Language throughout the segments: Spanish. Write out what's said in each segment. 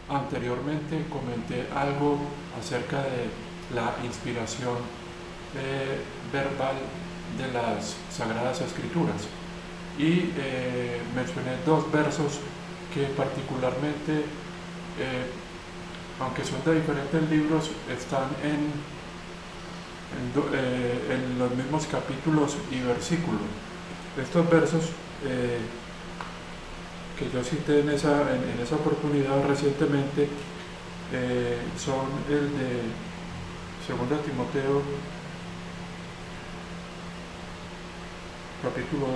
Anteriormente comenté algo acerca de la inspiración verbal de las Sagradas Escrituras y mencioné dos versos que particularmente, aunque son de diferentes libros, están en los mismos capítulos y versículos. Estos versos que yo cité en esa oportunidad recientemente son el de 2 Timoteo capítulo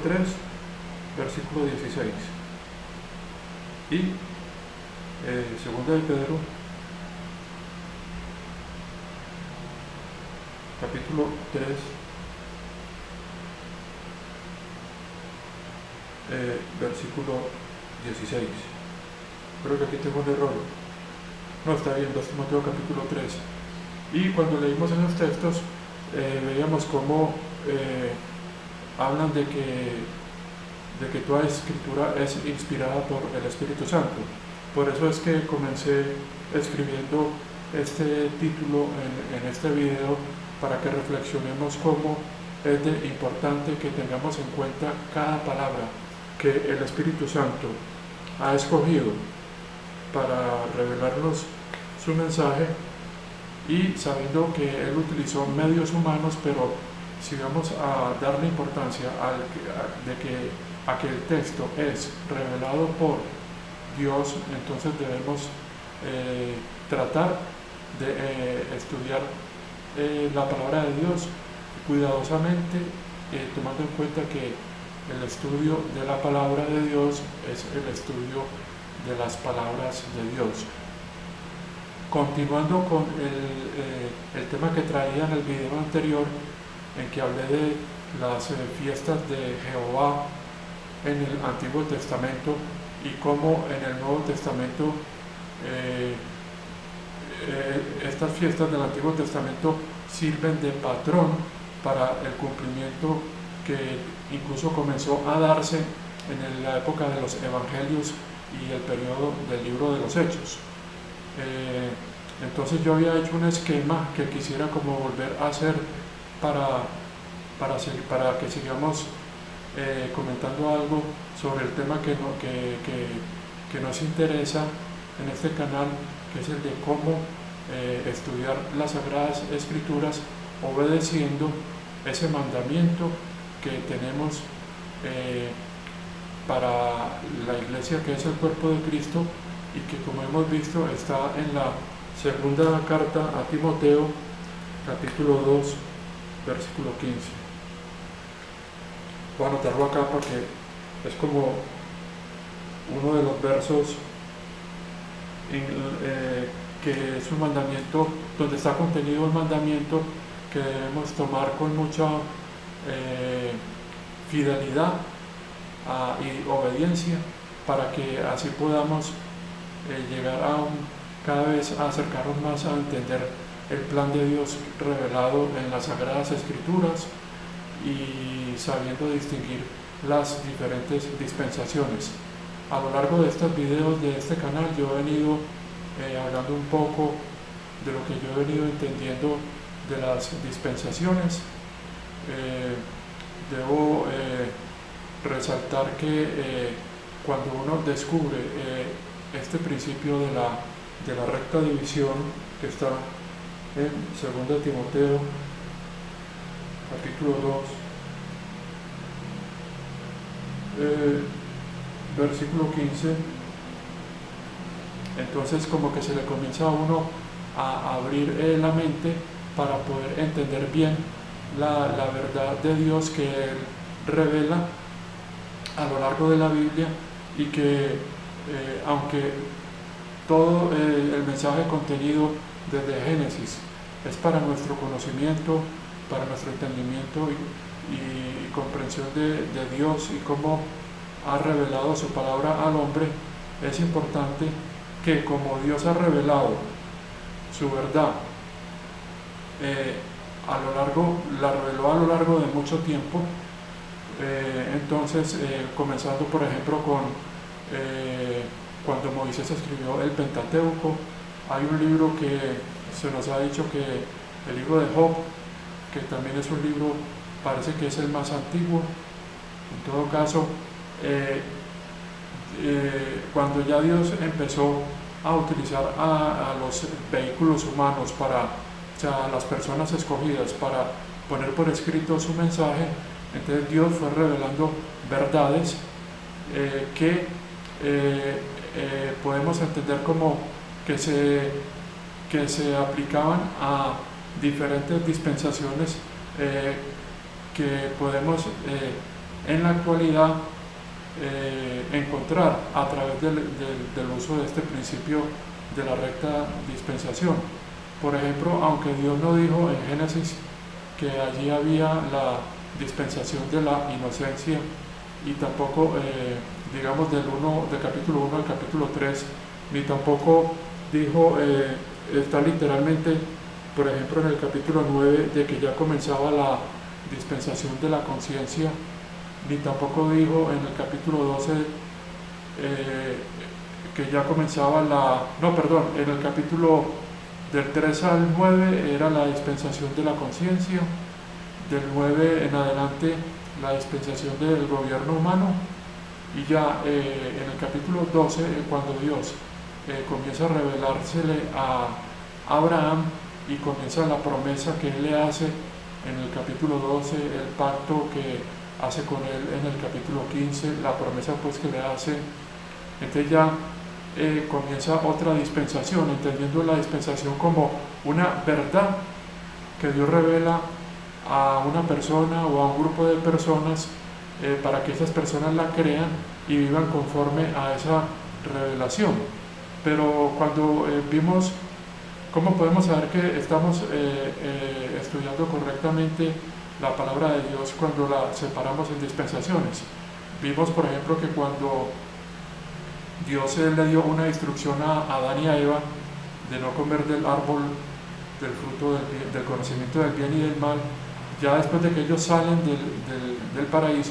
3, versículo 16 y 2 de Pedro capítulo 3, versículo 16. Creo que aquí tengo un error. No, está bien, 2 Timoteo capítulo 3. Y cuando leímos esos textos, veíamos cómo hablan de que toda escritura es inspirada por el Espíritu Santo. Por eso es que comencé escribiendo este título en este video, para que reflexionemos cómo es de importante que tengamos en cuenta cada palabra que el Espíritu Santo ha escogido para revelarnos su mensaje, y sabiendo que Él utilizó medios humanos, pero si vamos a darle importancia a que el texto es revelado por Dios, entonces debemos tratar de estudiar la palabra de Dios cuidadosamente, tomando en cuenta que el estudio de la palabra de Dios es el estudio de las palabras de Dios. Continuando con el tema que traía en el video anterior, en que hablé de las fiestas de Jehová en el Antiguo Testamento y cómo en el Nuevo Testamento estas fiestas del Antiguo Testamento sirven de patrón para el cumplimiento que incluso comenzó a darse en la época de los Evangelios y el periodo del libro de los Hechos. Entonces yo había hecho un esquema que quisiera como volver a hacer para que sigamos comentando algo sobre el tema que nos interesa en este canal, que es el de cómo estudiar las Sagradas Escrituras obedeciendo ese mandamiento que tenemos para la iglesia, que es el cuerpo de Cristo, y que, como hemos visto, está en la segunda carta a Timoteo, capítulo 2, versículo 15. Voy a anotarlo acá porque es como uno de los versos que es un mandamiento, donde está contenido el mandamiento que debemos tomar con mucha fidelidad y obediencia, para que así podamos llegar cada vez a acercarnos más a entender el plan de Dios revelado en las Sagradas Escrituras, y sabiendo distinguir las diferentes dispensaciones. A lo largo de estos videos de este canal yo he venido hablando un poco de lo que yo he venido entendiendo de las dispensaciones. Debo resaltar que cuando uno descubre este principio de la recta división, que está en 2 Timoteo capítulo 2, versículo 15, entonces como que se le comienza a uno a abrir la mente para poder entender bien la verdad de Dios que Él revela a lo largo de la Biblia, y que aunque todo el mensaje contenido desde Génesis es para nuestro conocimiento, para nuestro entendimiento y comprensión de Dios y cómo ha revelado su palabra al hombre, es importante que, como Dios ha revelado su verdad, la reveló a lo largo de mucho tiempo, Entonces, comenzando por ejemplo con cuando Moisés escribió el Pentateuco, hay un libro que se nos ha dicho que el libro de Job, que también es un libro, parece que es el más antiguo. En todo caso, cuando ya Dios empezó a utilizar a los vehículos humanos para, o sea, a las personas escogidas para poner por escrito su mensaje, entonces Dios fue revelando verdades que podemos entender como que se aplicaban a diferentes dispensaciones que podemos en la actualidad encontrar a través del uso de este principio de la recta dispensación. Por ejemplo, aunque Dios no dijo en Génesis que allí había la dispensación de la inocencia, y tampoco digamos del capítulo 1 al capítulo 3, ni tampoco dijo, está literalmente, por ejemplo, en el capítulo 9, de que ya comenzaba la dispensación de la conciencia, ni tampoco dijo en el capítulo 12 que ya comenzaba en el capítulo del 3 al 9 era la dispensación de la conciencia, del 9 en adelante la dispensación del gobierno humano, y ya en el capítulo 12, cuando Dios comienza a revelársele a Abraham y comienza la promesa que él le hace en el capítulo 12, el pacto que hace con él en el capítulo 15, la promesa pues que le hace, entonces ya comienza otra dispensación, entendiendo la dispensación como una verdad que Dios revela a una persona o a un grupo de personas para que esas personas la crean y vivan conforme a esa revelación. Pero cuando vimos cómo podemos saber que estamos estudiando correctamente la palabra de Dios cuando la separamos en dispensaciones, vimos por ejemplo que cuando Dios le dio una instrucción a Adán y a Eva de no comer del árbol del fruto del conocimiento del bien y del mal, ya después de que ellos salen del paraíso,